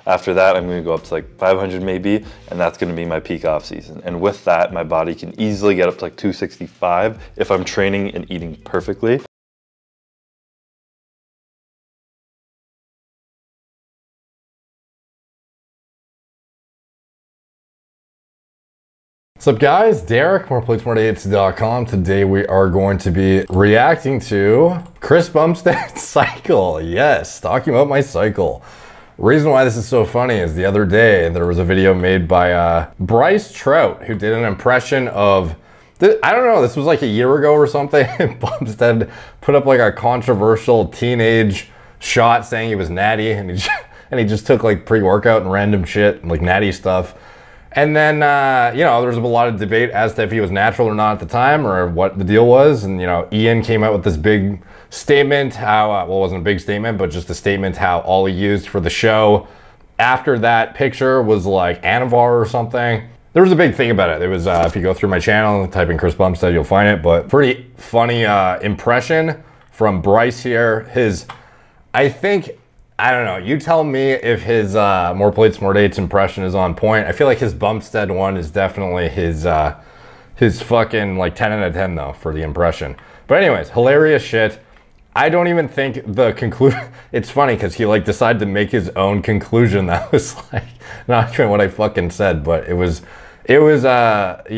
After that, I'm gonna go up to like 500 maybe, and that's gonna be my peak off season. And with that, my body can easily get up to like 265 if I'm training and eating perfectly. What's up guys, Derek, moreplates.com. Today we are going to be reacting to Chris Bumstead's cycle. Yes, talking about my cycle. Reason why this is so funny is the other day there was a video made by Bryce Trout who did an impression of, I don't know, this was like a year ago or something. Bumstead put up like a controversial teenage shot saying he was natty, and he just took like pre-workout and random shit, like natty stuff. And then, you know, there was a lot of debate as to if he was natural or not at the time or what the deal was. And, you know, Ian came out with this big statement how, well, it wasn't a big statement, but just a statement how all he used for the show after that picture was like Anavar or something. There was a big thing about it. It was, if you go through my channel and type in Chris Bumstead, you'll find it. But pretty funny impression from Bryce here. I don't know, you tell me if his More Plates, More Dates impression is on point. I feel like his Bumstead one is definitely his fucking like 10 out of 10 though for the impression. But anyways, hilarious shit. I don't even think the conclusion, it's funny because he like decided to make his own conclusion that was like, not even what I fucking said, but it was you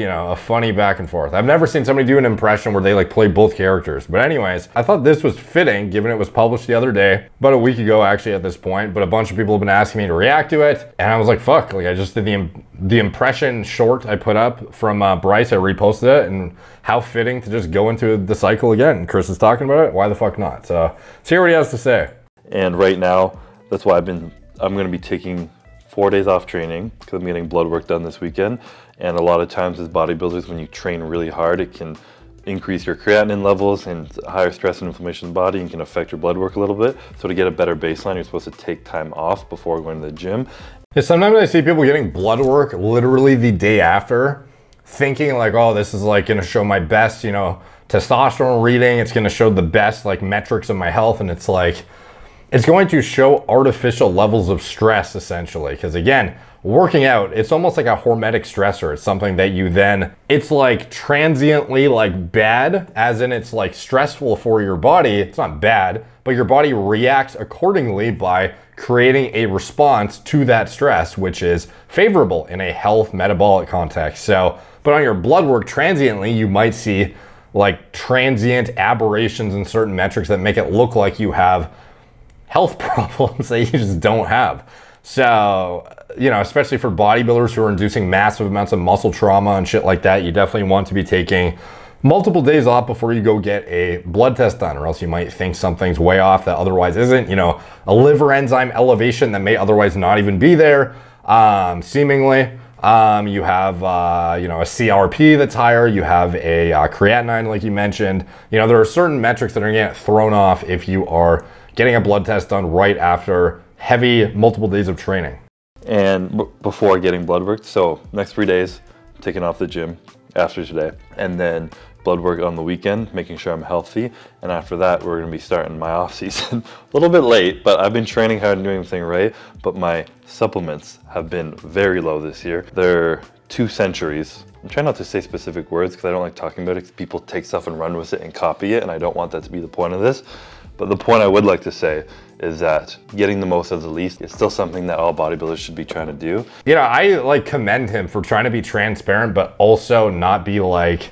know, a funny back and forth. I've never seen somebody do an impression where they like play both characters. But anyways, I thought this was fitting given it was published the other day, about a week ago actually at this point, but a bunch of people have been asking me to react to it. And I was like, fuck, like I just did the impression short I put up from Bryce, I reposted it, and how fitting to just go into the cycle again. Chris is talking about it, why the fuck not? So let's hear what he has to say. And right now, that's why I'm gonna be taking 4 days off training because I'm getting blood work done this weekend. And a lot of times as bodybuilders, when you train really hard, it can increase your creatinine levels and higher stress and inflammation in the body and can affect your blood work a little bit. So to get a better baseline, you're supposed to take time off before going to the gym. Yeah, sometimes I see people getting blood work literally the day after, thinking like, oh, this is like gonna show my best, you know, testosterone reading. It's gonna show the best like metrics of my health. And it's like, it's going to show artificial levels of stress essentially. Because again, working out, it's almost like a hormetic stressor. It's something that you then, it's like transiently like bad, as in it's like stressful for your body. It's not bad, but your body reacts accordingly by creating a response to that stress, which is favorable in a health metabolic context. So, but on your blood work transiently, you might see like transient aberrations in certain metrics that make it look like you have health problems that you just don't have. So, you know, especially for bodybuilders who are inducing massive amounts of muscle trauma and shit like that, you definitely want to be taking multiple days off before you go get a blood test done, or else you might think something's way off that otherwise isn't. You know, a liver enzyme elevation that may otherwise not even be there, seemingly. You have, you know, a CRP that's higher, you have a creatinine like you mentioned. You know, there are certain metrics that are gonna get thrown off if you are getting a blood test done right after heavy multiple days of training. And before getting blood work, so next 3 days, I'm taking off the gym after today, and then blood work on the weekend, making sure I'm healthy. And after that, we're gonna be starting my off season. A little bit late, but I've been training hard and doing everything right, but my supplements have been very low this year. They're 2 centuries. I'm trying not to say specific words because I don't like talking about it because people take stuff and run with it and copy it, and I don't want that to be the point of this. But the point I would like to say is that getting the most of the least is still something that all bodybuilders should be trying to do. You know, I like commend him for trying to be transparent, but also not be like,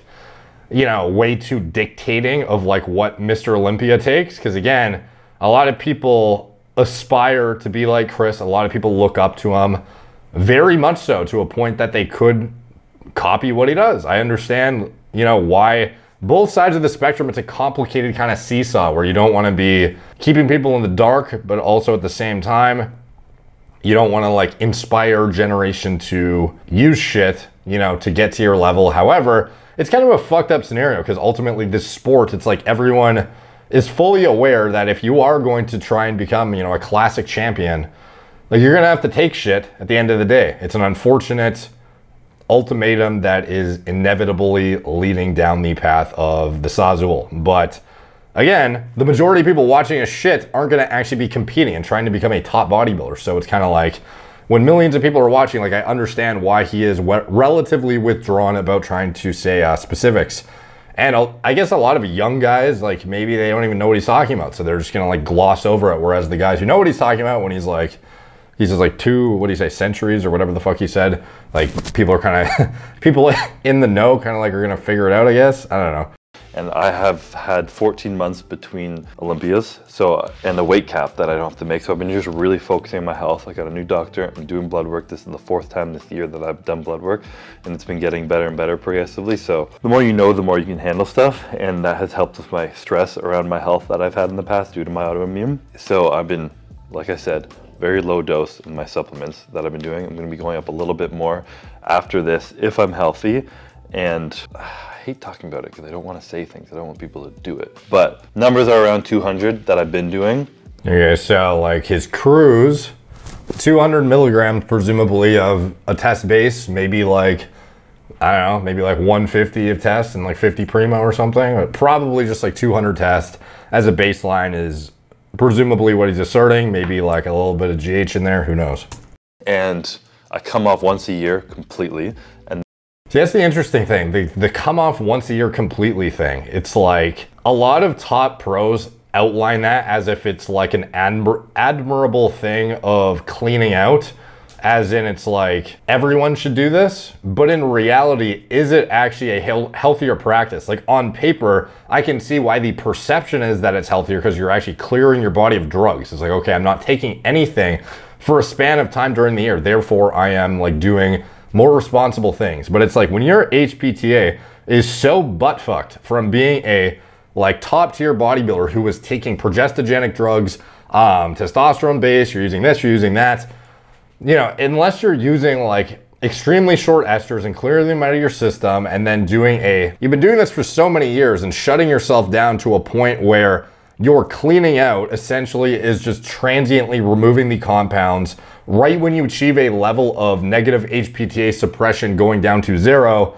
you know, way too dictating of like what Mr. Olympia takes. Because again, a lot of people aspire to be like Chris. A lot of people look up to him, very much so, to a point that they could copy what he does. I understand, you know, why both sides of the spectrum, it's a complicated kind of seesaw where you don't want to be keeping people in the dark, but also at the same time, you don't want to like inspire generation to use shit, you know, to get to your level. However, it's kind of a fucked up scenario because ultimately this sport, it's like everyone is fully aware that if you are going to try and become, you know, a classic champion, like you're going to have to take shit at the end of the day. It's an unfortunate ultimatum that is inevitably leading down the path of the Sazul. But again, the majority of people watching a shit aren't going to actually be competing and trying to become a top bodybuilder. So it's kind of like when millions of people are watching, like I understand why he is relatively withdrawn about trying to say specifics. And I guess a lot of young guys, like maybe they don't even know what he's talking about. So they're just going to like gloss over it. Whereas the guys who know what he's talking about, when he's just like 2, what do you say, centuries or whatever the fuck he said, like people are kind of, people in the know kind of like are going to figure it out, I guess. I don't know. And I have had 14 months between Olympias, and a weight cap that I don't have to make. So I've been just really focusing on my health. I got a new doctor, I'm doing blood work. This is the 4th time this year that I've done blood work, and it's been getting better and better progressively. So the more you know, the more you can handle stuff. And that has helped with my stress around my health that I've had in the past due to my autoimmune. So I've been, like I said, very low dose in my supplements that I've been doing. I'm gonna be going up a little bit more after this if I'm healthy. And I hate talking about it because I don't want to say things. I don't want people to do it. But numbers are around 200 that I've been doing. Okay, so like his cruise, 200 milligrams presumably of a test base, maybe like, I don't know, maybe like 150 of test and like 50 primo or something. But probably just like 200 test as a baseline is presumably what he's asserting. Maybe like a little bit of GH in there, who knows. And I come off once a year completely. And see, that's the interesting thing, the come off once a year completely thing. It's like a lot of top pros outline that as if it's like an admirable thing of cleaning out, as in it's like everyone should do this, but in reality, is it actually a healthier practice? Like on paper, I can see why the perception is that it's healthier because you're actually clearing your body of drugs. It's like, okay, I'm not taking anything for a span of time during the year, therefore I am like doing more responsible things. But it's like when your HPTA is so butt fucked from being a like top tier bodybuilder who was taking progestogenic drugs, testosterone based, you're using this, you're using that, you know, unless you're using like extremely short esters and clearing them out of your system and then you've been doing this for so many years and shutting yourself down to a point where your cleaning out essentially is just transiently removing the compounds right when you achieve a level of negative HPTA suppression going down to 0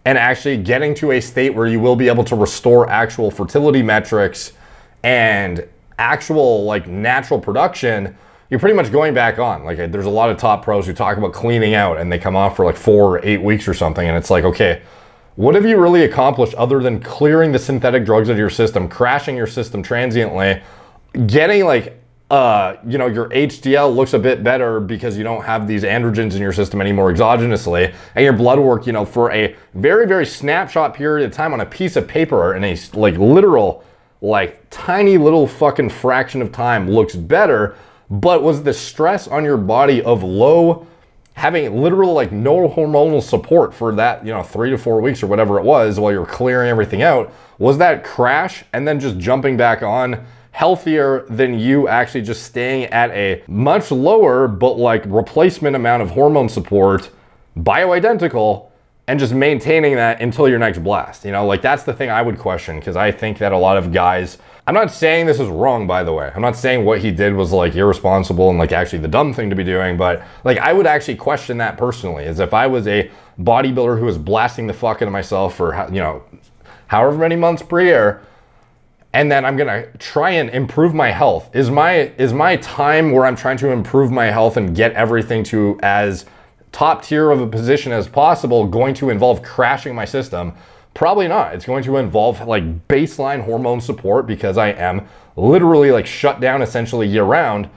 and actually getting to a state where you will be able to restore actual fertility metrics and actual like natural production. You're pretty much going back on. Like there's a lot of top pros who talk about cleaning out and they come off for like 4 or 8 weeks or something. And it's like, okay, what have you really accomplished other than clearing the synthetic drugs out of your system, crashing your system transiently, getting like, you know, your HDL looks a bit better because you don't have these androgens in your system anymore exogenously, and your blood work, you know, for a very, very snapshot period of time on a piece of paper in a like literal, like tiny little fucking fraction of time looks better, but was the stress on your body of having literal like no hormonal support for that, you know, 3 to 4 weeks or whatever it was while you're clearing everything out, was that crash and then just jumping back on healthier than you actually just staying at a much lower but like replacement amount of hormone support, bioidentical, and just maintaining that until your next blast? You know, like that's the thing I would question, because I think that a lot of guys, I'm not saying this is wrong, by the way. I'm not saying what he did was like irresponsible and like actually the dumb thing to be doing, but like I would actually question that personally, as if I was a bodybuilder who was blasting the fuck out of myself for, you know, however many months per year, and then I'm gonna try and improve my health. Is my time where I'm trying to improve my health and get everything to as top tier of a position as possible going to involve crashing my system? Probably not. It's going to involve like baseline hormone support because I am literally like shut down essentially year round,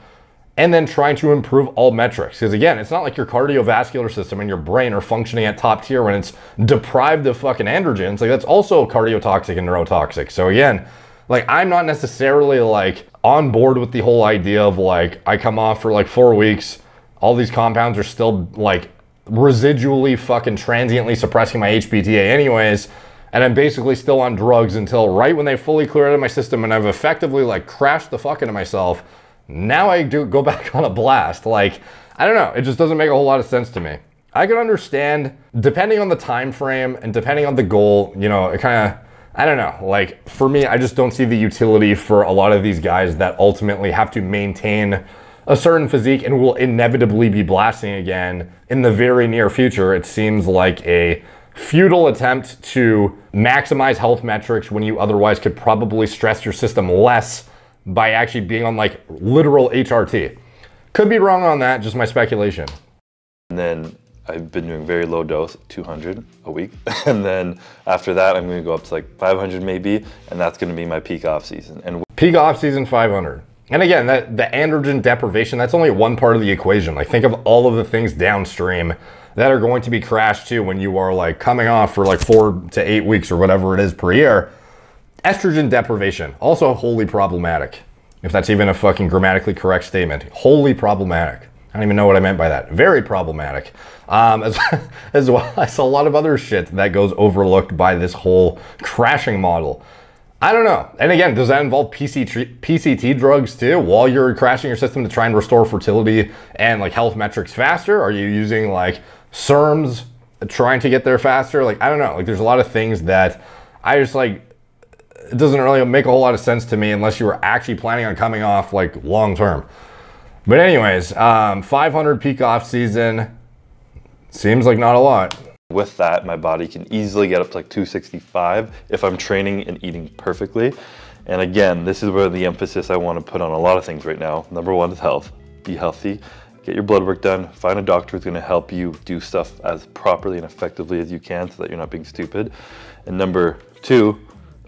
and then trying to improve all metrics. Because again, it's not like your cardiovascular system and your brain are functioning at top tier when it's deprived of fucking androgens. Like that's also cardiotoxic and neurotoxic. So again, like I'm not necessarily like on board with the whole idea of like I come off for like 4 weeks, all these compounds are still like residually fucking transiently suppressing my HPTA anyways, and I'm basically still on drugs until right when they fully clear out of my system and I've effectively like crashed the fuck into myself. Now I do go back on a blast. Like, I don't know, it just doesn't make a whole lot of sense to me. I can understand, depending on the time frame and depending on the goal, you know, it kind of, I don't know, like for me, I just don't see the utility for a lot of these guys that ultimately have to maintain a certain physique and will inevitably be blasting again in the very near future. It seems like a futile attempt to maximize health metrics when you otherwise could probably stress your system less by actually being on like literal HRT. Could be wrong on that, just my speculation. And then I've been doing very low dose, 200 a week. And then after that, I'm gonna go up to like 500 maybe, and that's gonna be my peak off season. And peak off season 500. And again, the androgen deprivation, that's only one part of the equation. Like think of all of the things downstream that are going to be crashed too when you are like coming off for like 4 to 8 weeks or whatever it is per year. Estrogen deprivation, also wholly problematic. If that's even a fucking grammatically correct statement. Wholly problematic. I don't even know what I meant by that. Very problematic. As well as a lot of other shit that goes overlooked by this whole crashing model. I don't know. And again, does that involve PCT drugs too? While you're crashing your system to try and restore fertility and like health metrics faster? Are you using like SERMs trying to get there faster? Like, I don't know. Like there's a lot of things that I just like, it doesn't really make a whole lot of sense to me unless you were actually planning on coming off like long term. But anyways, 500 peak off season seems like not a lot. With that, my body can easily get up to like 265 if I'm training and eating perfectly. And again, this is where the emphasis I want to put on a lot of things right now. Number one is health. Be healthy. Get your blood work done. Find a doctor who's going to help you do stuff as properly and effectively as you can so that you're not being stupid. And number two,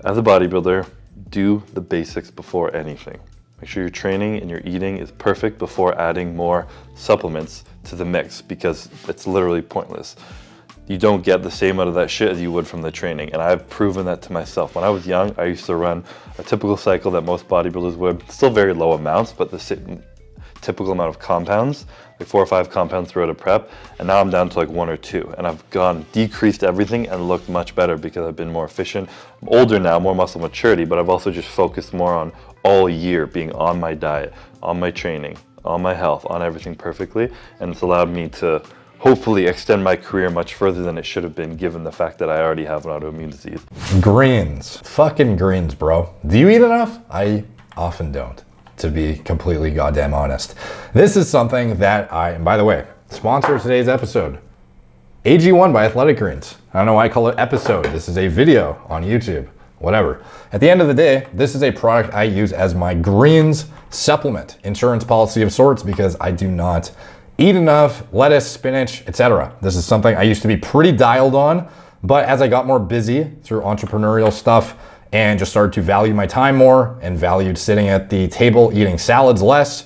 as a bodybuilder, do the basics before anything. Make sure your training and your eating is perfect before adding more supplements to the mix, because it's literally pointless. You don't get the same out of that shit as you would from the training, and I've proven that to myself. When I was young, I used to run a typical cycle that most bodybuilders would, still very low amounts, but the typical amount of compounds, like 4 or 5 compounds throughout a prep, and now I'm down to like 1 or 2, and I've decreased everything and looked much better because I've been more efficient. I'm older now, more muscle maturity, but I've also just focused more on all year being on my diet, on my training, on my health, on everything perfectly, and it's allowed me to hopefully extend my career much further than it should have been, given the fact that I already have an autoimmune disease. Greens. Fucking greens, bro. Do you eat enough? I often don't, to be completely goddamn honest. This is something that and by the way, sponsor of today's episode, AG1 by Athletic Greens. I don't know why I call it episode. This is a video on YouTube, whatever. At the end of the day, this is a product I use as my greens supplement, insurance policy of sorts, because I do not eat enough lettuce, spinach, etc. This is something I used to be pretty dialed on, but as I got more busy through entrepreneurial stuff and just started to value my time more and valued sitting at the table eating salads less,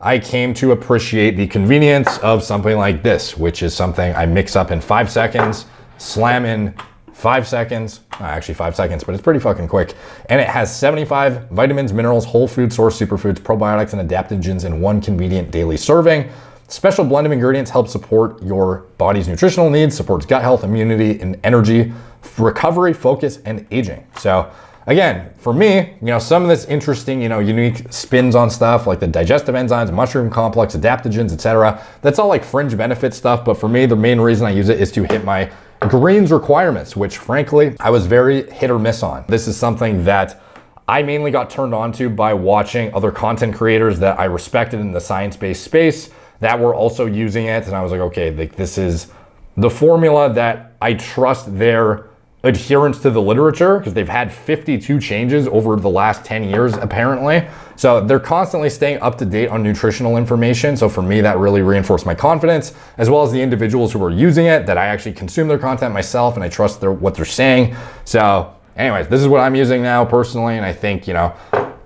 I came to appreciate the convenience of something like this, which is something I mix up in 5 seconds, slam in 5 seconds, actually 5 seconds, but it's pretty fucking quick. And it has 75 vitamins, minerals, whole food source superfoods, probiotics, and adaptogens in one convenient daily serving. Special blend of ingredients helps support your body's nutritional needs, supports gut health, immunity, and energy, recovery, focus, and aging. So again, for me, some of this interesting, unique spins on stuff like the digestive enzymes, mushroom complex, adaptogens, etc. That's all like fringe benefit stuff. But for me, the main reason I use it is to hit my greens requirements, which frankly, I was very hit or miss on. This is something that I mainly got turned on to by watching other content creators that I respected in the science-based space that were also using it. And I was like, okay, this is the formula that I trust their adherence to the literature, because they've had 52 changes over the last 10 years, apparently. So they're constantly staying up to date on nutritional information. So for me, that really reinforced my confidence, as well as the individuals who are using it, that I actually consume their content myself and I trust what they're saying. So anyways, this is what I'm using now personally. And I think,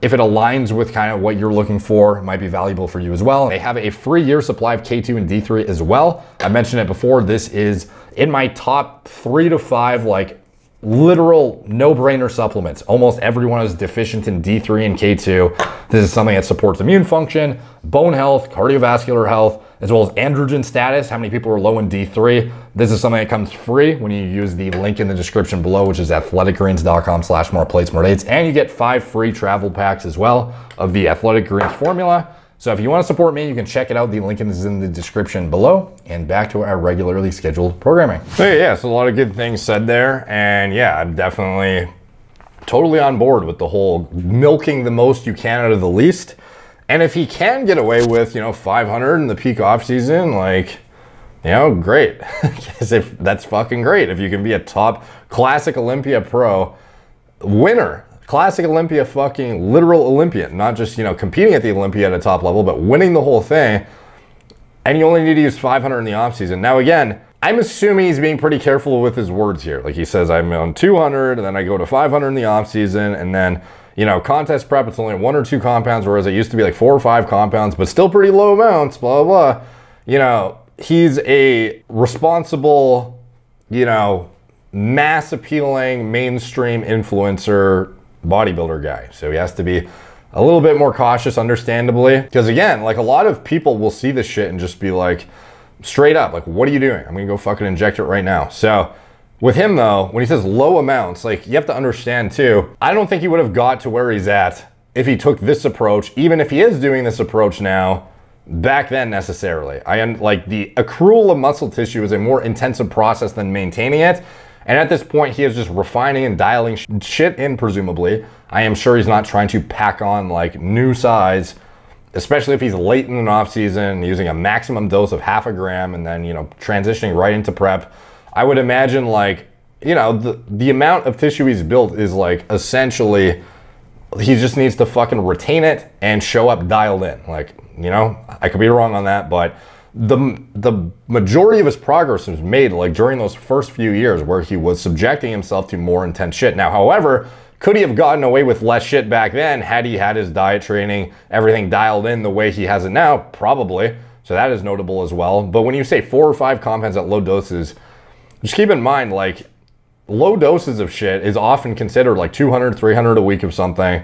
if it aligns with kind of what you're looking for, it might be valuable for you as well. They have a free year supply of K2 and D3 as well. I mentioned it before, this is in my top 3 to 5 like literal no-brainer supplements. Almost everyone is deficient in D3 and K2. This is something that supports immune function, bone health, cardiovascular health, as well as androgen status. How many people are low in D3? This is something that comes free when you use the link in the description below, which is athleticgreens.com/moreplates-more-dates. And you get 5 free travel packs as well of the Athletic Greens formula. So if you want to support me, you can check it out. The link is in the description below. And back to our regularly scheduled programming. So yeah, so a lot of good things said there. And yeah, I'm definitely totally on board with the whole milking the most you can out of the least. And if he can get away with, 500 in the peak off season, like, You know, great. Because if that's fucking great. If you can be a top Classic Olympia pro winner, Classic Olympia fucking literal Olympian, not just, you know, competing at the Olympia at a top level, but winning the whole thing, and you only need to use 500 in the off season. Now again, I'm assuming he's being pretty careful with his words here. Like he says, I'm on 200, and then I go to 500 in the off season, and then, you know, contest prep, it's only 1 or 2 compounds, whereas it used to be like 4 or 5 compounds, but still pretty low amounts, blah, blah, blah. You know, he's a responsible, you know, mass appealing, mainstream influencer bodybuilder guy. So he has to be a little bit more cautious, understandably. Because again, like a lot of people will see this shit and just be like, straight up, like, what are you doing? I'm gonna go fucking inject it right now. So with him though, when he says low amounts, like you have to understand too, I don't think he would have got to where he's at if he took this approach, even if he is doing this approach now, back then necessarily. Like the accrual of muscle tissue is a more intensive process than maintaining it. And at this point, he is just refining and dialing shit in, presumably. I am sure he's not trying to pack on like new size, especially if he's late in an off season, using a maximum dose of 0.5 gram and then, you know, transitioning right into prep. I would imagine like, you know, the amount of tissue he's built is like essentially, he just needs to fucking retain it and show up dialed in. Like, you know, I could be wrong on that, but the majority of his progress was made like during those first few years where he was subjecting himself to more intense shit. Now, however, could he have gotten away with less shit back then had he had his diet training, everything dialed in the way he has it now? Probably. So that is notable as well. But when you say 4 or 5 compounds at low doses, just keep in mind, like, low doses of shit is often considered like 200, 300 a week of something.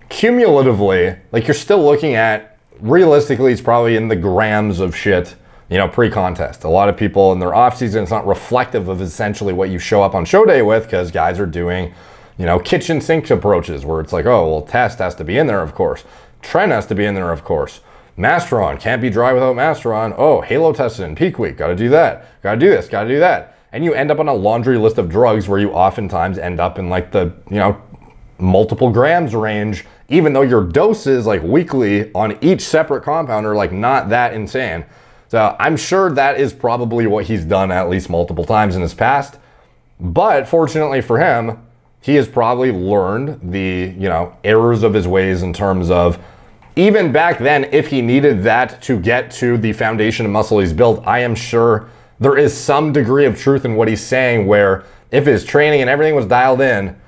Cumulatively, like you're still looking at, realistically, it's probably in the grams of shit, you know, pre-contest. A lot of people in their off season, it's not reflective of essentially what you show up on show day with, because guys are doing, you know, kitchen sink approaches where it's like, oh, well, test has to be in there, of course. Trend has to be in there, of course. Masteron, can't be dry without Masteron. Oh, Halo tested in peak week, gotta do that. Gotta do this, gotta do that. And you end up on a laundry list of drugs where you oftentimes end up in like the, you know, multiple grams range, even though your doses like weekly on each separate compound are like not that insane. So I'm sure that is probably what he's done at least multiple times in his past. But fortunately for him, he has probably learned the, you know, errors of his ways in terms of, even back then, if he needed that to get to the foundation of muscle he's built, I am sure there is some degree of truth in what he's saying, where if his training and everything was dialed in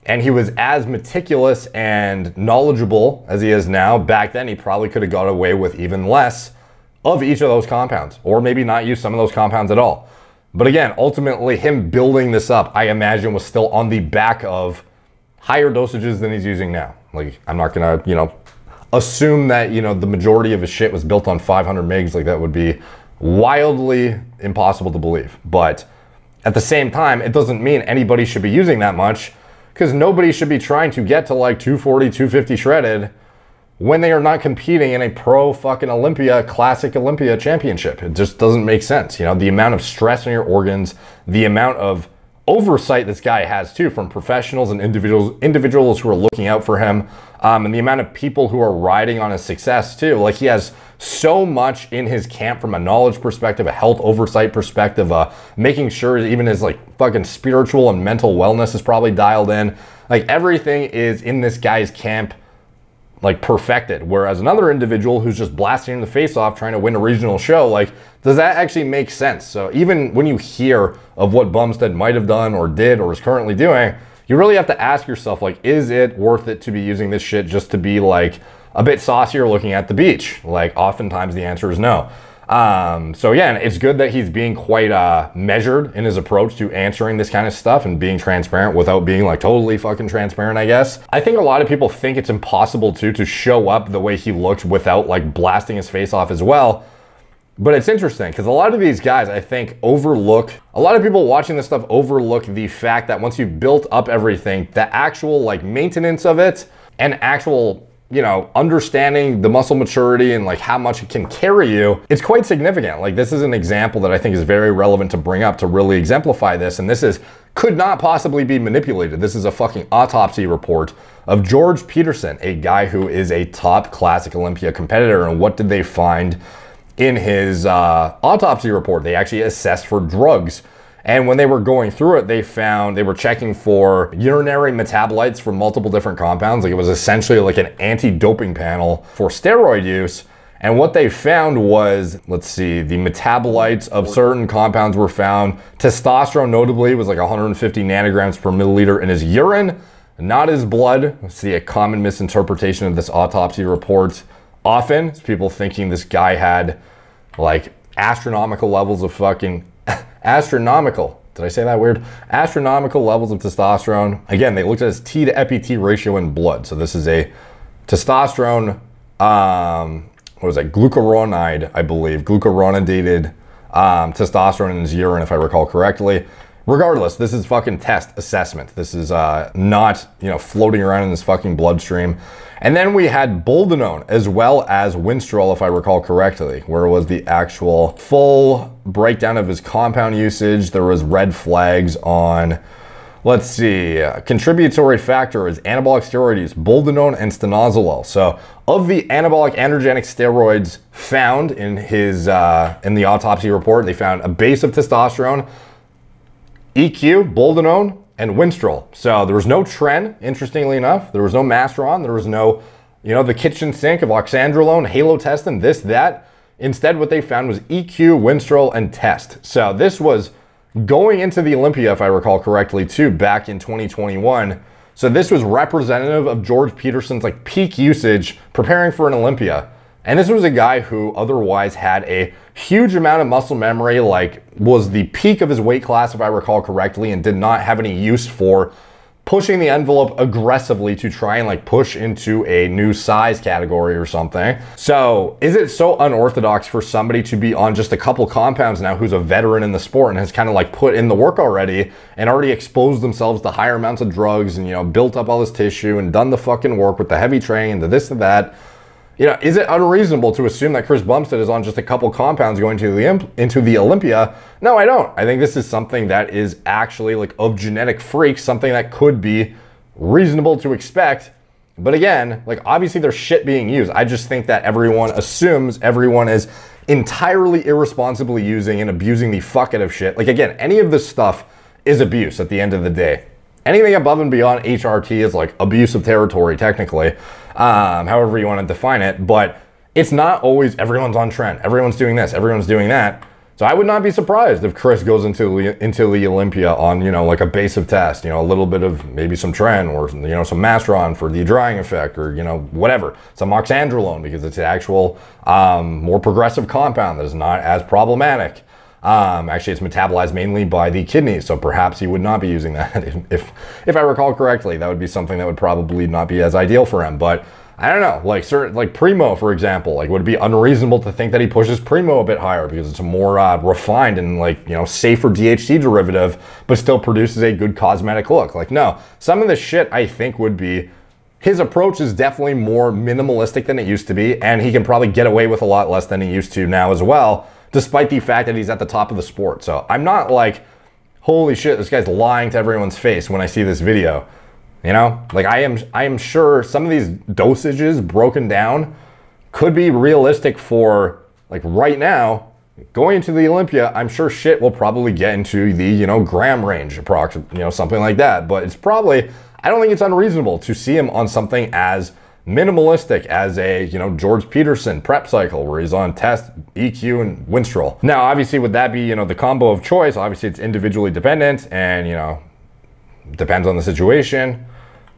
and he was as meticulous and knowledgeable as he is now, back then he probably could have got away with even less of each of those compounds, or maybe not use some of those compounds at all. But again, ultimately him building this up, I imagine, was still on the back of higher dosages than he's using now. Like, I'm not gonna, you know, assume that, you know, the majority of his shit was built on 500 mgs. Like, that would be wildly impossible to believe. But at the same time, it doesn't mean anybody should be using that much, because nobody should be trying to get to like 240, 250 shredded when they are not competing in a pro fucking Olympia, Classic Olympia championship. It just doesn't make sense. You know, the amount of stress on your organs, the amount of oversight this guy has too from professionals and individuals who are looking out for him, and the amount of people who are riding on his success too. Like, he has so much in his camp from a knowledge perspective, a health oversight perspective, making sure even his like fucking spiritual and mental wellness is probably dialed in. Like, everything is in this guy's camp, like, perfected. Whereas another individual who's just blasting in the face off trying to win a regional show, like, does that actually make sense? So even when you hear of what Bumstead might have done or did or is currently doing, you really have to ask yourself, like, is it worth it to be using this shit just to be like a bit saucier looking at the beach? Like, oftentimes the answer is no. So again, it's good that he's being quite measured in his approach to answering this kind of stuff and being transparent without being like totally fucking transparent, I guess. I think a lot of people think it's impossible to show up the way he looked without like blasting his face off as well. But it's interesting because a lot of these guys, I think, overlook, a lot of people watching this stuff overlook the fact that once you've built up everything, the actual like maintenance of it and actual, you know, understanding the muscle maturity and like how much it can carry you, it's quite significant. Like, this is an example that I think is very relevant to bring up to really exemplify this. And this could not possibly be manipulated. This is a fucking autopsy report of George Peterson, a guy who is a top Classic Olympia competitor. And what did they find in his autopsy report. They actually assessed for drugs. And when they were going through it, they were checking for urinary metabolites from multiple different compounds. Like it was essentially like an anti-doping panel for steroid use. And what they found was, let's see, the metabolites of certain compounds were found. Testosterone notably was like 150 nanograms per milliliter in his urine, not his blood. Let's see, a common misinterpretation of this autopsy report. Often, it's people thinking this guy had like astronomical levels of fucking, astronomical, did I say that weird? Astronomical levels of testosterone. Again, they looked at his T to EPT ratio in blood. So this is a testosterone, what was that, glucuronide, I believe, glucuronidated testosterone in his urine, if I recall correctly. Regardless, this is fucking test assessment. This is not, you know, floating around in this fucking bloodstream. And then we had boldenone as well as winstrol, if I recall correctly, where was the actual full breakdown of his compound usage. There was red flags on, let's see, contributory factor is anabolic steroid use, boldenone and stanozolol. So of the anabolic androgenic steroids found in his in the autopsy report, they found a base of testosterone, EQ, boldenone, and winstrol. So there was no tren, interestingly enough. There was no masteron. There was no, you know, the kitchen sink of oxandrolone, halotestin, this, that. Instead, what they found was EQ, winstrol, and test. So this was going into the Olympia, if I recall correctly, too, back in 2021. So this was representative of George Peterson's like peak usage preparing for an Olympia. And this was a guy who otherwise had a huge amount of muscle memory, like was the peak of his weight class, if I recall correctly, and did not have any use for pushing the envelope aggressively to try and like push into a new size category or something. So is it so unorthodox for somebody to be on just a couple compounds now who's a veteran in the sport and has kind of like put in the work already and already exposed themselves to higher amounts of drugs and, you know, built up all this tissue and done the fucking work with the heavy training, the this and that? You know, is it unreasonable to assume that Chris Bumstead is on just a couple compounds going to into the Olympia? No, I don't. I think this is something that is actually like of genetic freaks, something that could be reasonable to expect. But again, like obviously there's shit being used. I just think that everyone assumes everyone is entirely irresponsibly using and abusing the fuck out of shit. Like again, any of this stuff is abuse at the end of the day. Anything above and beyond HRT is like abusive territory, technically, however you want to define it. But it's not always everyone's on trend. Everyone's doing this. Everyone's doing that. So I would not be surprised if Chris goes into the Olympia on, you know, like a base of test, you know, a little bit of maybe some trend or, you know, some masteron for the drying effect or, you know, whatever. Some oxandrolone because it's an actual more progressive compound that is not as problematic. Actually, it's metabolized mainly by the kidneys, so perhaps he would not be using that. If I recall correctly, that would be something that would probably not be as ideal for him. But I don't know, like certain, like Primo, for example, like would it be unreasonable to think that he pushes Primo a bit higher because it's a more refined and like, you know, safer DHT derivative, but still produces a good cosmetic look? Like, no, some of the shit I think would be, his approach is definitely more minimalistic than it used to be, and he can probably get away with a lot less than he used to now as well, despite the fact that he's at the top of the sport. So I'm not like, holy shit, this guy's lying to everyone's face when I see this video. You know, like I am sure some of these dosages broken down could be realistic for like right now. Going into the Olympia, I'm sure shit will probably get into the, you know, gram range, approximately, you know, something like that. But it's probably, I don't think it's unreasonable to see him on something as minimalistic as a, you know, George Peterson prep cycle where he's on test, EQ, and winstrol. Now, obviously, would that be, you know, the combo of choice? Obviously, it's individually dependent and, you know, depends on the situation,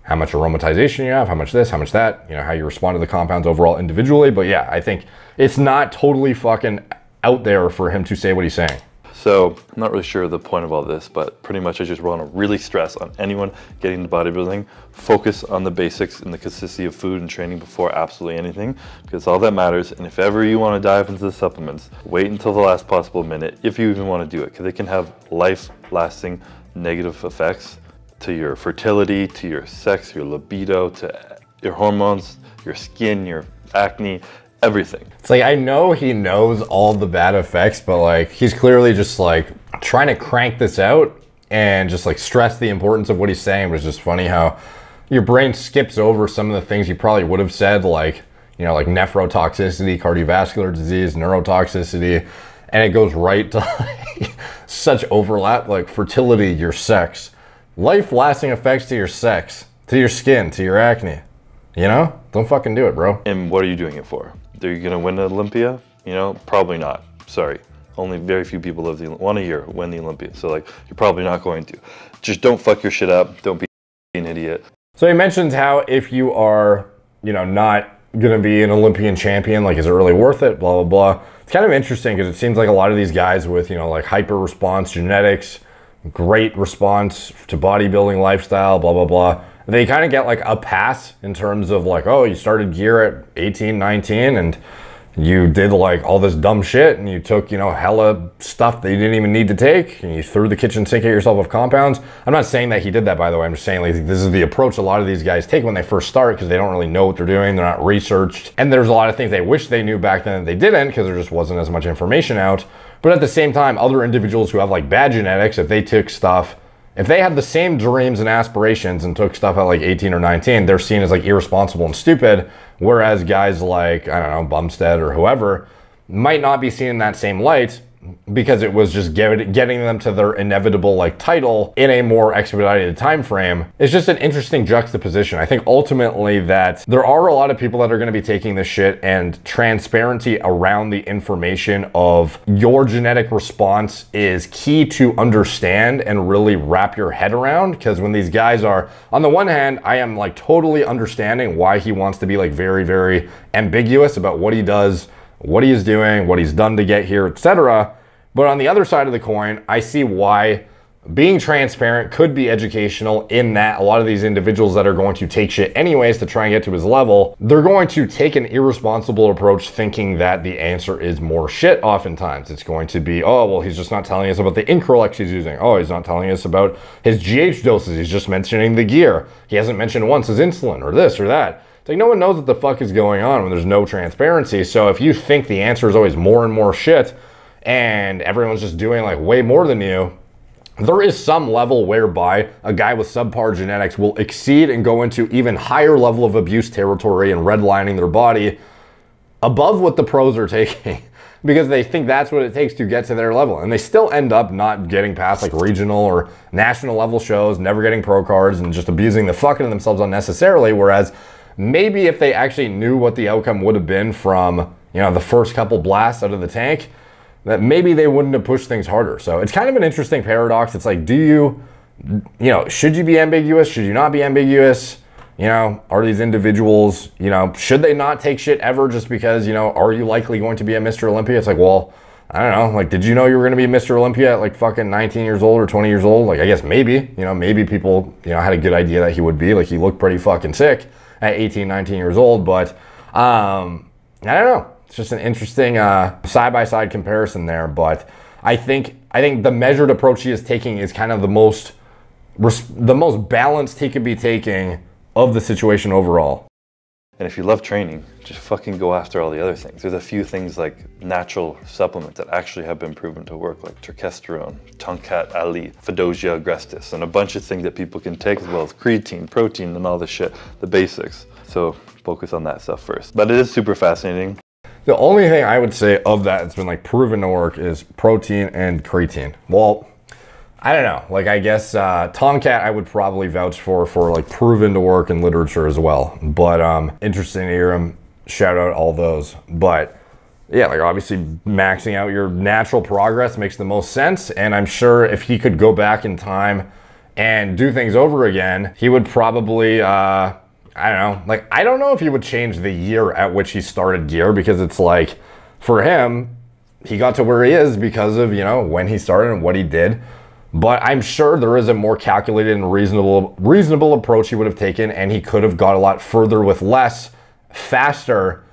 how much aromatization you have, how much this, how much that, you know, how you respond to the compounds overall individually. But yeah, I think it's not totally fucking out there for him to say what he's saying. So I'm not really sure the point of all this, but pretty much I just want to really stress on anyone getting into bodybuilding, focus on the basics and the consistency of food and training before absolutely anything, because all that matters. And if ever you want to dive into the supplements, wait until the last possible minute, if you even want to do it, because it can have life-lasting negative effects to your fertility, to your sex, your libido, to your hormones, your skin, your acne, everything. It's like, I know he knows all the bad effects, but like he's clearly just like trying to crank this out and just like stress the importance of what he's saying. But it's just funny how your brain skips over some of the things you probably would have said, like, you know, like nephrotoxicity, cardiovascular disease, neurotoxicity, and it goes right to like, such overlap, like fertility, your sex, life-lasting effects to your sex, to your skin, to your acne. You know? Don't fucking do it, bro. And what are you doing it for? Are you gonna win the Olympia? You know, probably not. Sorry. Only very few people live one a year win the Olympia. So like, you're probably not going to. Just don't fuck your shit up. Don't be an idiot. So he mentions how if you are, you know, not gonna be an Olympian champion, like, is it really worth it? Blah, blah, blah. It's kind of interesting because it seems like a lot of these guys with, you know, like hyper response genetics, great response to bodybuilding lifestyle, blah, blah, blah. They kind of get like a pass in terms of like, oh, you started gear at 18, 19 and you did like all this dumb shit and you took, you know, hella stuff that you didn't even need to take and you threw the kitchen sink at yourself with compounds. I'm not saying that he did that, by the way. I'm just saying like this is the approach a lot of these guys take when they first start because they don't really know what they're doing. They're not researched. And there's a lot of things they wish they knew back then that they didn't because there just wasn't as much information out. But at the same time, other individuals who have like bad genetics, if they took stuff, if they had the same dreams and aspirations and took stuff at like 18 or 19, they're seen as like irresponsible and stupid. Whereas guys like, I don't know, Bumstead or whoever might not be seen in that same light because it was just getting them to their inevitable like title in a more expedited time frame. It's just an interesting juxtaposition. I think ultimately that there are a lot of people that are going to be taking this shit, and transparency around the information of your genetic response is key to understand and really wrap your head around. Because when these guys are, on the one hand, I am like totally understanding why he wants to be like very, very ambiguous about what he does, what he is doing, what he's done to get here, etc. But on the other side of the coin, I see why being transparent could be educational in that a lot of these individuals that are going to take shit anyways to try and get to his level, they're going to take an irresponsible approach thinking that the answer is more shit oftentimes. It's going to be, oh, well, he's just not telling us about the Increlex he's using. Oh, he's not telling us about his GH doses. He's just mentioning the gear. He hasn't mentioned once his insulin or this or that. It's like no one knows what the fuck is going on when there's no transparency. So if you think the answer is always more and more shit and everyone's just doing like way more than you, there is some level whereby a guy with subpar genetics will exceed and go into even higher level of abuse territory and redlining their body above what the pros are taking because they think that's what it takes to get to their level. And they still end up not getting past like regional or national level shows, never getting pro cards and just abusing the fuck out of themselves unnecessarily. Whereas maybe if they actually knew what the outcome would have been from, you know, the first couple blasts out of the tank, that maybe they wouldn't have pushed things harder. So it's kind of an interesting paradox. It's like, do you know, should you be ambiguous? Should you not be ambiguous? You know, are these individuals, you know, should they not take shit ever just because, you know, are you likely going to be a Mr. Olympia? It's like, well, I don't know. Like, did you know you were going to be Mr. Olympia at like fucking 19 years old or 20 years old? Like, I guess maybe, you know, maybe people, you know, had a good idea that he would be. Like, he looked pretty fucking sick at 18, 19 years old. But I don't know. It's just an interesting side-by-side comparison there, but I think the measured approach he is taking is kind of the most balanced he could be taking of the situation overall. And if you love training, just fucking go after all the other things. There's a few things like natural supplements that actually have been proven to work, like terkesterone, Tonkat Ali, Fedosia agrestis, and a bunch of things that people can take as well as creatine, protein, and all this shit, the basics. So focus on that stuff first. But it is super fascinating. The only thing I would say of that that's been like proven to work is protein and creatine. Well, I don't know. Like, I guess Tomcat I would probably vouch for like proven to work in literature as well. But interesting to hear him shout out all those. But yeah, like obviously maxing out your natural progress makes the most sense. And I'm sure if he could go back in time and do things over again, he would probably I don't know. Like, I don't know if he would change the year at which he started gear, because it's like, for him, he got to where he is because of, you know, when he started and what he did. But I'm sure there is a more calculated and reasonable approach he would have taken, and he could have got a lot further with less, faster,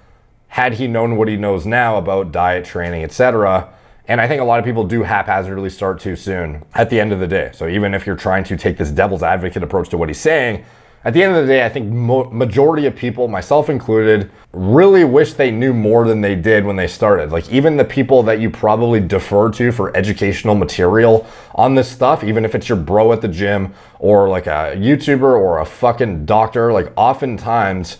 had he known what he knows now about diet, training, etc. And I think a lot of people do haphazardly start too soon at the end of the day. So even if you're trying to take this devil's advocate approach to what he's saying, at the end of the day, I think majority of people, myself included, really wish they knew more than they did when they started. Like, even the people that you probably defer to for educational material on this stuff, even if it's your bro at the gym or like a YouTuber or a fucking doctor, like oftentimes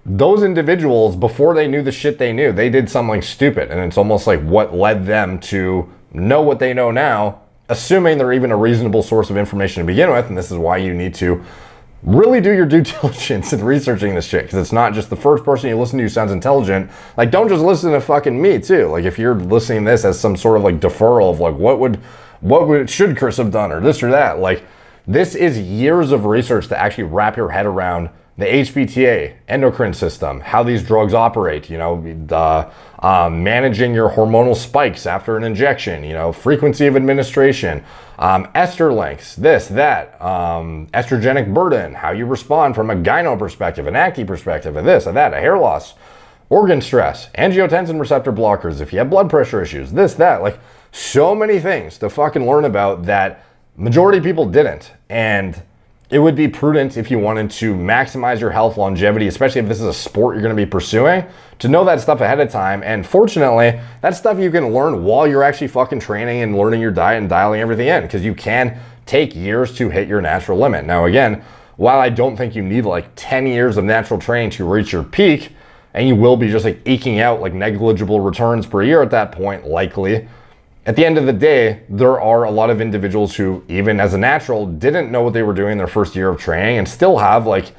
those individuals, before they knew the shit they knew, they did something stupid. And it's almost like what led them to know what they know now, assuming they're even a reasonable source of information to begin with. And this is why you need to really do your due diligence in researching this shit, because it's not just the first person you listen to sounds intelligent. Like, don't just listen to fucking me too. Like, if you're listening to this as some sort of like deferral of like, should Chris have done, or this or that, like, this is years of research to actually wrap your head around the HPTA, endocrine system, how these drugs operate, you know, managing your hormonal spikes after an injection, you know, frequency of administration, ester lengths, this, that, estrogenic burden, how you respond from a gyno perspective, an acne perspective, a this, a that, a hair loss, organ stress, angiotensin receptor blockers, if you have blood pressure issues, this, that, like, so many things to fucking learn about that majority of people didn't. And it would be prudent, if you wanted to maximize your health longevity, especially if this is a sport you're going to be pursuing, to know that stuff ahead of time. And fortunately, that stuff you can learn while you're actually fucking training and learning your diet and dialing everything in, because you can take years to hit your natural limit. Now, again, while I don't think you need like 10 years of natural training to reach your peak, and you will be just like eking out like negligible returns per year at that point, likely, at the end of the day, there are a lot of individuals who, even as a natural, didn't know what they were doing in their first year of training and still have, like,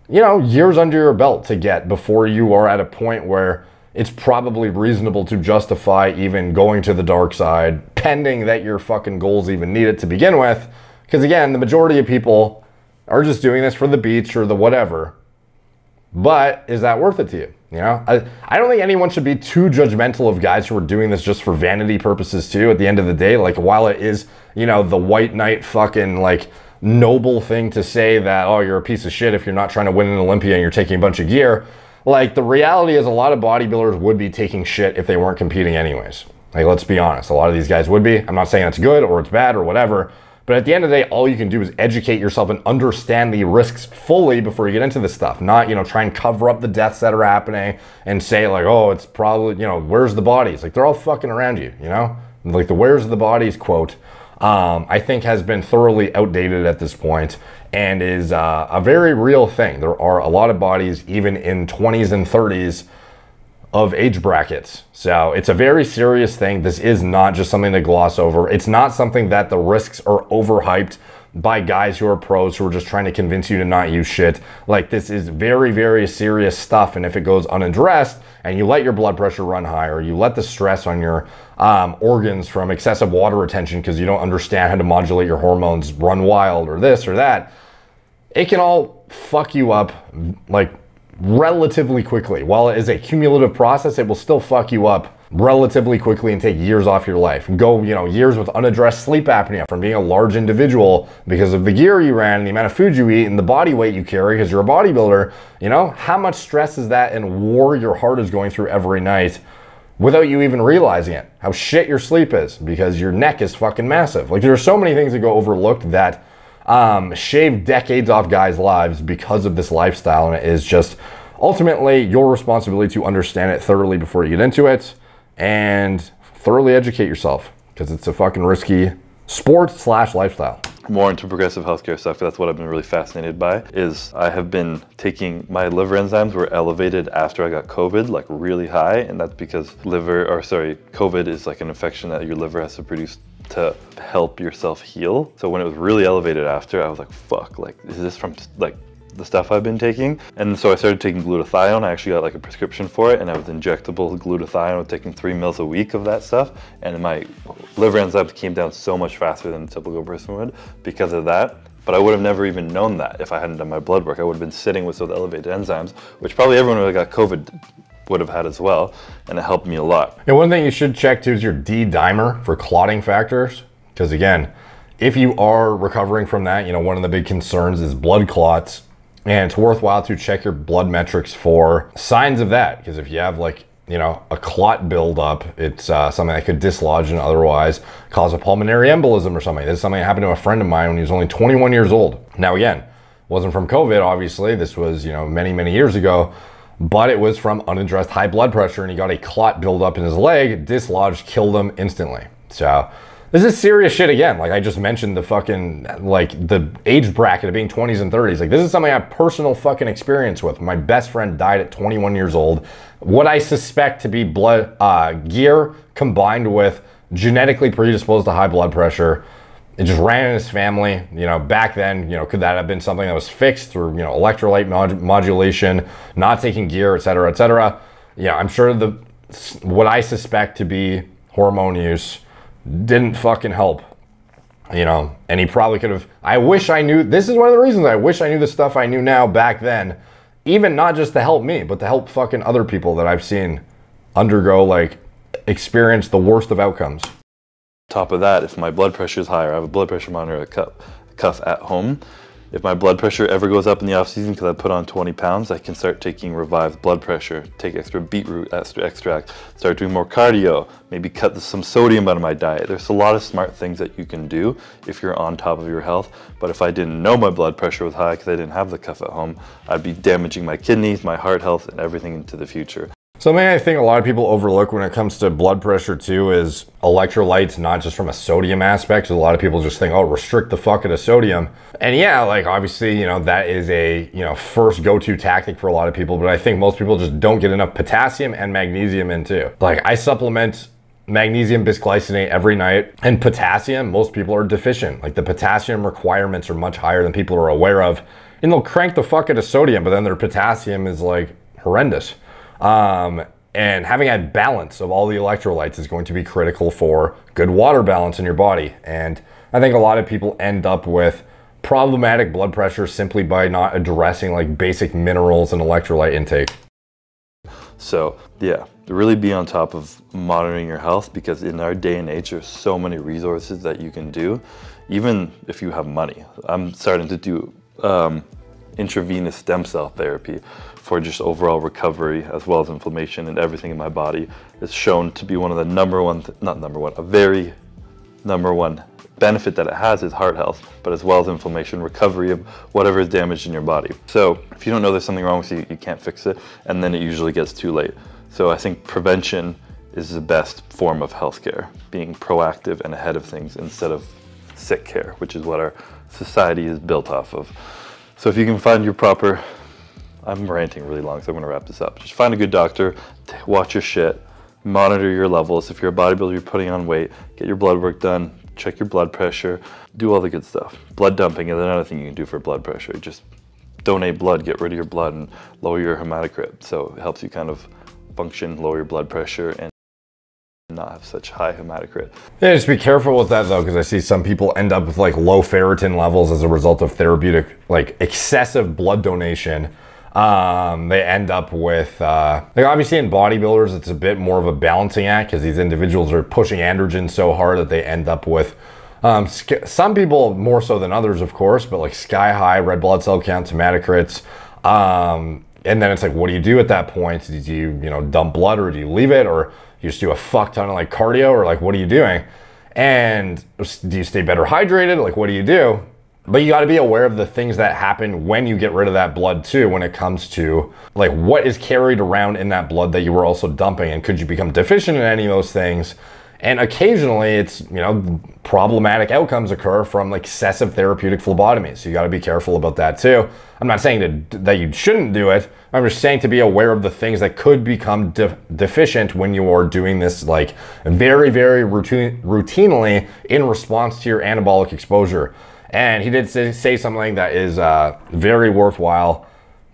you know, years under your belt to get before you are at a point where it's probably reasonable to justify even going to the dark side, pending that your fucking goals even need it to begin with. Because again, the majority of people are just doing this for the beach or the whatever. But is that worth it to you? You know, I don't think anyone should be too judgmental of guys who are doing this just for vanity purposes too. At the end of the day, like, while it is, you know, the white knight fucking like noble thing to say that, oh, you're a piece of shit if you're not trying to win an Olympia and you're taking a bunch of gear. Like, the reality is a lot of bodybuilders would be taking shit if they weren't competing anyways. Like, let's be honest, a lot of these guys would be. I'm not saying it's good or it's bad or whatever, but at the end of the day, all you can do is educate yourself and understand the risks fully before you get into this stuff. Not, you know, try and cover up the deaths that are happening and say like, oh, it's probably, you know, where's the bodies? Like, they're all fucking around you, you know? Like, the where's the bodies quote, I think has been thoroughly outdated at this point and is a very real thing. There are a lot of bodies, even in 20s and 30s, of age brackets. So it's a very serious thing. This is not just something to gloss over. It's not something that the risks are overhyped by guys who are pros who are just trying to convince you to not use shit. Like, this is very, very serious stuff. And if it goes unaddressed and you let your blood pressure run high, or you let the stress on your organs from excessive water retention because you don't understand how to modulate your hormones run wild, or this or that, it can all fuck you up like relatively quickly. While it is a cumulative process, it will still fuck you up relatively quickly and take years off your life. Go, you know, years with unaddressed sleep apnea from being a large individual because of the gear you ran, the amount of food you eat, and the body weight you carry because you're a bodybuilder. You know, how much stress is that and war your heart is going through every night without you even realizing it? How shit your sleep is because your neck is fucking massive. Like, there are so many things that go overlooked that shave decades off guys' lives because of this lifestyle, and it is just ultimately your responsibility to understand it thoroughly before you get into it and thoroughly educate yourself, because it's a fucking risky sport / lifestyle. More into progressive healthcare stuff, that's what I've been really fascinated by, is I have been taking, my liver enzymes were elevated after I got COVID, like really high, and that's because COVID is like an infection that your liver has to produce to help yourself heal. So when it was really elevated after, I was like, fuck, like, is this from like the stuff I've been taking? And so I started taking glutathione. I actually got like a prescription for it, and I was injectable glutathione. I was taking 3 mils a week of that stuff, and my liver enzymes came down so much faster than a typical person would because of that. But I would have never even known that if I hadn't done my blood work. I would have been sitting with those elevated enzymes, which probably everyone who got COVID would have had as well, and it helped me a lot. And one thing you should check too is your D dimer for clotting factors, because again, if you are recovering from that, you know, one of the big concerns is blood clots, and it's worthwhile to check your blood metrics for signs of that, because if you have like, you know, a clot buildup, it's something that could dislodge and otherwise cause a pulmonary embolism or something. This is something that happened to a friend of mine when he was only 21 years old. Now again, wasn't from COVID, obviously. This was, you know, many, many years ago, but it was from unaddressed high blood pressure, and he got a clot buildup in his leg, dislodged, killed him instantly. So This is serious shit again. Like I just mentioned the fucking, like the age bracket of being 20s and 30s. Like this is something I have personal fucking experience with. My best friend died at 21 years old. What I suspect to be blood gear combined with genetically predisposed to high blood pressure. It just ran in his family. You know, back then, you know, could that have been something that was fixed through, you know, electrolyte modulation, not taking gear, et cetera, et cetera. Yeah, I'm sure what I suspect to be hormone use didn't fucking help, you know, and he probably could have. I wish I knew. This is one of the reasons I wish I knew the stuff I knew now back then, even not just to help me, but to help fucking other people that I've seen undergo, like, experience the worst of outcomes. Top of that, if my blood pressure is higher, I have a blood pressure monitor, a cuff at home. If my blood pressure ever goes up in the off season because I put on 20 pounds, I can start taking revived blood pressure, take extra beetroot extract, start doing more cardio, maybe cut some sodium out of my diet. There's a lot of smart things that you can do if you're on top of your health. But if I didn't know my blood pressure was high because I didn't have the cuff at home, I'd be damaging my kidneys, my heart health, and everything into the future. Something I think a lot of people overlook when it comes to blood pressure too is electrolytes, not just from a sodium aspect. A lot of people just think, oh, restrict the fuck out of sodium. And yeah, like obviously, you know, that is a, you know, first go-to tactic for a lot of people, but I think most people just don't get enough potassium and magnesium in too. Like I supplement magnesium bisglycinate every night, and potassium, most people are deficient. Like the potassium requirements are much higher than people are aware of. And they'll crank the fuck out of sodium, but then their potassium is like horrendous. And having a balance of all the electrolytes is going to be critical for good water balance in your body. And I think a lot of people end up with problematic blood pressure simply by not addressing like basic minerals and electrolyte intake. So yeah, really be on top of monitoring your health, because in our day and age, there's so many resources that you can do, even if you have money. I'm starting to do intravenous stem cell therapy for just overall recovery as well as inflammation and everything in my body. It's shown to be one of the a very number one benefit that it has is heart health, but as well as inflammation, recovery of whatever is damaged in your body. So if you don't know there's something wrong with you, you can't fix it, and then it usually gets too late. So I think prevention is the best form of healthcare, being proactive and ahead of things instead of sick care, which is what our society is built off of. So if you can find your proper, I'm ranting really long, so I'm gonna wrap this up. Just find a good doctor, watch your shit, monitor your levels. If you're a bodybuilder, you're putting on weight, get your blood work done, check your blood pressure, do all the good stuff. Blood dumping is another thing you can do for blood pressure. Just donate blood, get rid of your blood, and lower your hematocrit. So it helps you kind of function, lower your blood pressure, and not have such high hematocrit. Yeah, just be careful with that though, because I see some people end up with like low ferritin levels as a result of therapeutic, like excessive blood donation. They end up with, like obviously in bodybuilders, it's a bit more of a balancing act because these individuals are pushing androgen so hard that they end up with, some people more so than others, of course, but like sky high red blood cell counts, hematocrits. And then it's like, what do you do at that point? Do you, you know, dump blood, or do you leave it, or you just do a fuck ton of like cardio, or like what are you doing? And do you stay better hydrated? Like what do you do? But you got to be aware of the things that happen when you get rid of that blood too, when it comes to like what is carried around in that blood that you were also dumping, and could you become deficient in any of those things? And occasionally it's, you know, problematic outcomes occur from like excessive therapeutic phlebotomy. So you got to be careful about that too. I'm not saying that you shouldn't do it. I'm just saying to be aware of the things that could become deficient when you are doing this like very, very routinely in response to your anabolic exposure. And he did say something that is very worthwhile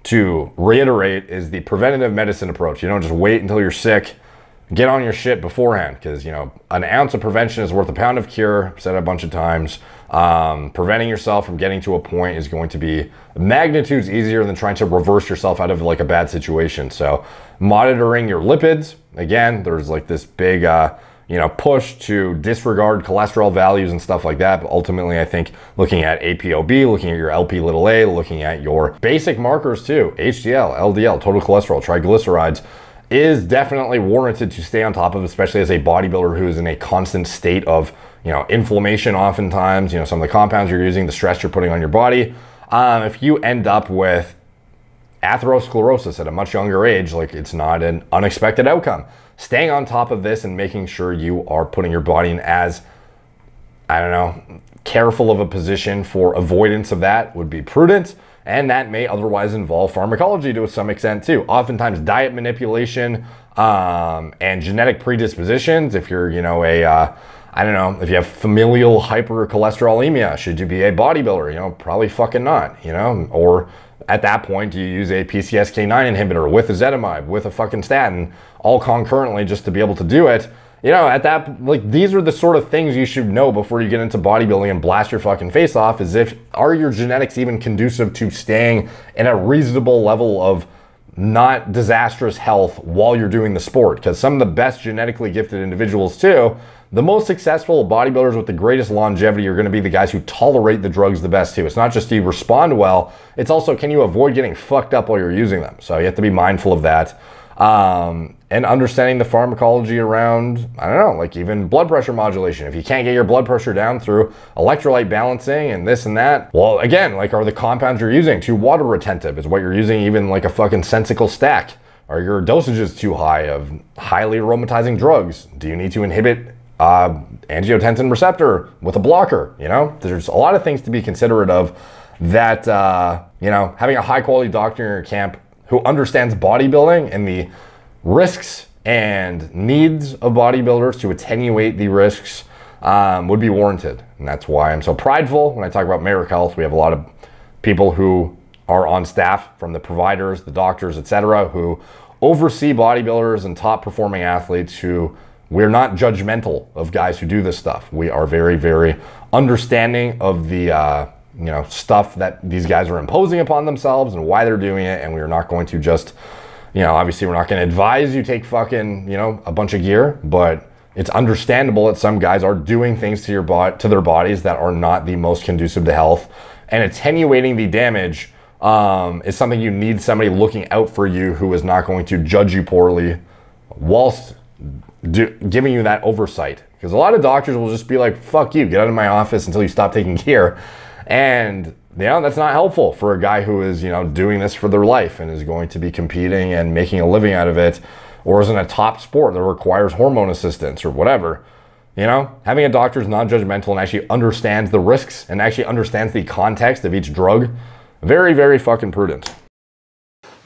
to reiterate, is the preventative medicine approach. You don't just wait until you're sick. Get on your shit beforehand, because, you know, an ounce of prevention is worth a pound of cure. I've said it a bunch of times. Preventing yourself from getting to a point is going to be magnitudes easier than trying to reverse yourself out of like a bad situation. So monitoring your lipids, again, there's like this big, you know, push to disregard cholesterol values and stuff like that. But ultimately, I think looking at APOB, looking at your LP(a), looking at your basic markers too, HDL, LDL, total cholesterol, triglycerides, is definitely warranted to stay on top of, especially as a bodybuilder who is in a constant state of, you know, inflammation oftentimes, you know, some of the compounds you're using, the stress you're putting on your body. If you end up with atherosclerosis at a much younger age, like it's not an unexpected outcome. Staying on top of this and making sure you are putting your body in as I don't know, careful of a position for avoidance of that would be prudent. And that may otherwise involve pharmacology to some extent too. Oftentimes diet manipulation and genetic predispositions. If you're, you know, I don't know, if you have familial hypercholesterolemia, should you be a bodybuilder? You know, probably fucking not, you know? Or at that point, do you use a PCSK9 inhibitor with ezetimibe, with a fucking statin, all concurrently just to be able to do it? You know, at that, like, these are the sort of things you should know before you get into bodybuilding and blast your fucking face off, is if, are your genetics even conducive to staying in a reasonable level of not disastrous health while you're doing the sport? Because some of the best genetically gifted individuals too, the most successful bodybuilders with the greatest longevity are going to be the guys who tolerate the drugs the best too. It's not just do you respond well, it's also can you avoid getting fucked up while you're using them. So you have to be mindful of that. And understanding the pharmacology around, I don't know, like even blood pressure modulation. If you can't get your blood pressure down through electrolyte balancing and this and that, well, again, like, are the compounds you're using too water retentive? Is what you're using even like a fucking sensical stack? Are your dosages too high of highly aromatizing drugs? Do you need to inhibit angiotensin receptor with a blocker? You know, there's a lot of things to be considerate of that, you know, having a high quality doctor in your camp who understands bodybuilding and the risks and needs of bodybuilders to attenuate the risks would be warranted. And that's why I'm so prideful when I talk about Merrick Health. We have a lot of people who are on staff, from the providers, the doctors, etc., who oversee bodybuilders and top performing athletes, who we're not judgmental of guys who do this stuff. We are very, very understanding of the you know, stuff that these guys are imposing upon themselves and why they're doing it. And we're not going to just, you know, obviously we're not going to advise you take fucking, you know, a bunch of gear, but it's understandable that some guys are doing things to to their bodies that are not the most conducive to health, and attenuating the damage is something you need somebody looking out for you who is not going to judge you poorly whilst giving you that oversight. Because a lot of doctors will just be like, fuck you, get out of my office until you stop taking gear. And, you know, that's not helpful for a guy who is, you know, doing this for their life and is going to be competing and making a living out of it, or is in a top sport that requires hormone assistance or whatever. You know, having a doctor who's non-judgmental and actually understands the risks and actually understands the context of each drug, very, very fucking prudent.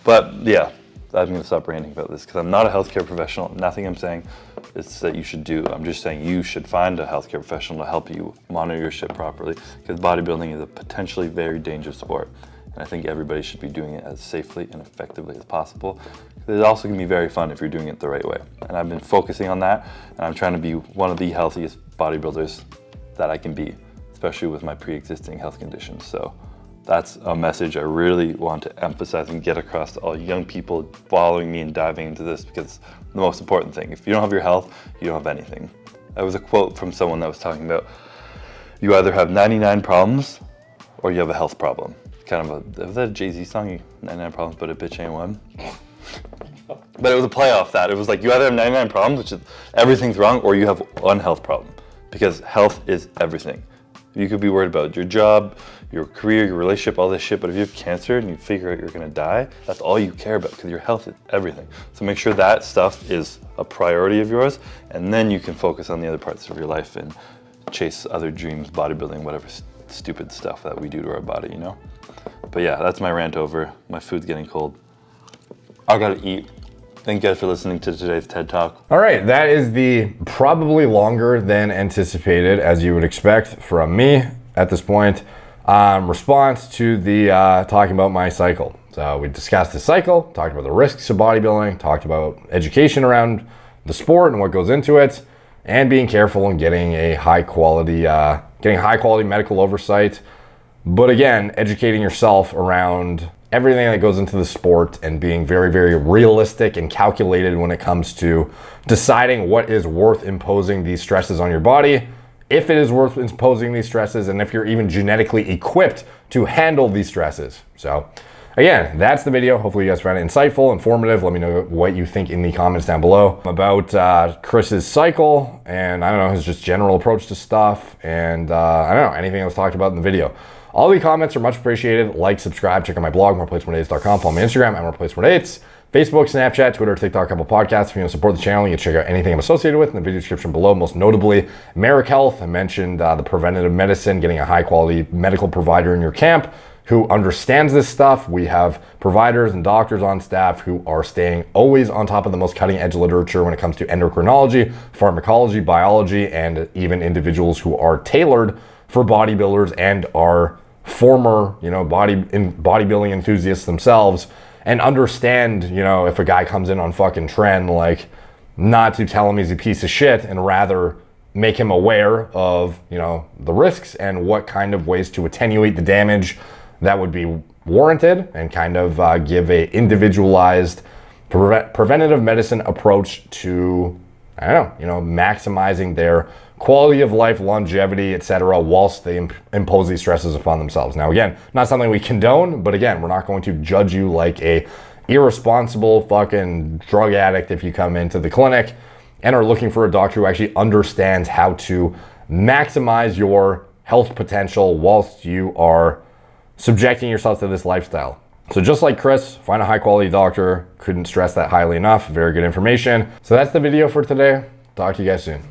But yeah, I'm going to stop ranting about this because I'm not a healthcare professional. Nothing I'm saying is that you should do. I'm just saying you should find a healthcare professional to help you monitor your shit properly, because bodybuilding is a potentially very dangerous sport. And I think everybody should be doing it as safely and effectively as possible. It's also going to be very fun if you're doing it the right way. And I've been focusing on that, and I'm trying to be one of the healthiest bodybuilders that I can be, especially with my pre-existing health conditions. So that's a message I really want to emphasize and get across to all young people following me and diving into this, because it's the most important thing. If you don't have your health, you don't have anything. That was a quote from someone that was talking about, you either have 99 problems or you have a health problem. Kind of was that a Jay-Z song? 99 problems, but a bitch ain't one. But it was a play off that. It was like, you either have 99 problems, which is everything's wrong, or you have one health problem, because health is everything. You could be worried about your job, your career, your relationship, all this shit, but if you have cancer and you figure out you're gonna die, that's all you care about, because your health is everything. So make sure that stuff is a priority of yours, and then you can focus on the other parts of your life and chase other dreams, bodybuilding, whatever stupid stuff that we do to our body, you know? But yeah, that's my rant over. My food's getting cold. I gotta eat. Thank you guys for listening to today's TED Talk. All right, that is the probably longer than anticipated, as you would expect from me at this point, response to the talking about my cycle. So we discussed the cycle, talked about the risks of bodybuilding, talked about education around the sport and what goes into it, and being careful in getting a high quality medical oversight. But again, educating yourself around everything that goes into the sport and being very, very realistic and calculated when it comes to deciding what is worth imposing these stresses on your body, if it is worth imposing these stresses, and if you're even genetically equipped to handle these stresses. So again, that's the video. Hopefully you guys found it insightful, informative. Let me know what you think in the comments down below about Chris's cycle and, I don't know, his just general approach to stuff, and I don't know, anything that was talked about in the video. All the comments are much appreciated. Like, subscribe, check out my blog, moreplacemoredates.com. Follow me on Instagram at moreplacemoredates. Facebook, Snapchat, Twitter, TikTok, Apple Podcasts. If you want to support the channel, you can check out anything I'm associated with in the video description below, most notably Merrick Health. I mentioned the preventative medicine, getting a high quality medical provider in your camp who understands this stuff. We have providers and doctors on staff who are staying always on top of the most cutting edge literature when it comes to endocrinology, pharmacology, biology, and even individuals who are tailored for bodybuilders and are former, bodybuilding enthusiasts themselves, and understand, if a guy comes in on fucking trend, like, not to tell him he's a piece of shit and rather make him aware of, the risks and what kind of ways to attenuate the damage that would be warranted, and kind of give a individualized preventative medicine approach to, maximizing their quality of life, longevity, etc., whilst they impose these stresses upon themselves. Now, again, not something we condone, but again, we're not going to judge you like a irresponsible fucking drug addict if you come into the clinic and are looking for a doctor who actually understands how to maximize your health potential whilst you are subjecting yourself to this lifestyle. So just like Chris, find a high quality doctor. Couldn't stress that highly enough. Very good information. So that's the video for today. Talk to you guys soon.